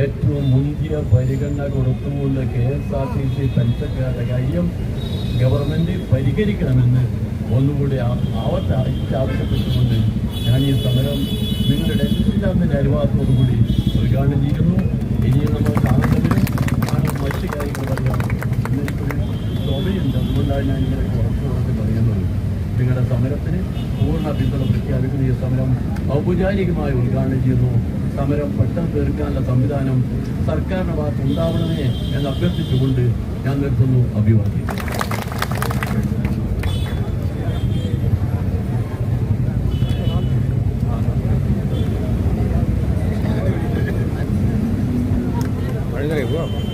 ഏറ്റവും മുന്തിയ പരിഗണന കൊടുത്തുകൊണ്ട് KSRTC പെൻഷൻകാരുടെ കാര്യം ഗവൺമെൻറ് പരിഹരിക്കണമെന്ന് ഒന്നുകൂടി ആവശ്യപ്പെട്ടുകൊണ്ട് ഞാൻ ഈ സമരം നിങ്ങളുടെ എല്ലാത്തിൻ്റെ അനുവാദത്തോടുകൂടി ഉദ്ഘാടനം ചെയ്യുന്നു. ഇനിയും നമ്മൾ കാണുന്നതിനും മറ്റ് കാര്യങ്ങൾ പറയാം. ഇന്നെനിക്കൊരു സ്വഭയുണ്ട്, അതുകൊണ്ടാണ് ഞാൻ ഇങ്ങനെ ഉറച്ചു പറയുന്നത്. നിങ്ങളുടെ സമരത്തിന് പൂർണ്ണ പിന്തുണ പ്രഖ്യാപിക്കുന്ന ഈ സമരം ഔപചാരികമായി ഉദ്ഘാടനം ചെയ്യുന്നു. സമരം പെട്ടെന്ന് തീർക്കാനുള്ള സംവിധാനം സർക്കാരിൻ്റെ ഭാഗത്ത് ഉണ്ടാവണമേ എന്ന് അഭ്യർത്ഥിച്ചുകൊണ്ട് ഞാൻ നിർത്തുന്നു. അഭിവാദ്യം. Where are they?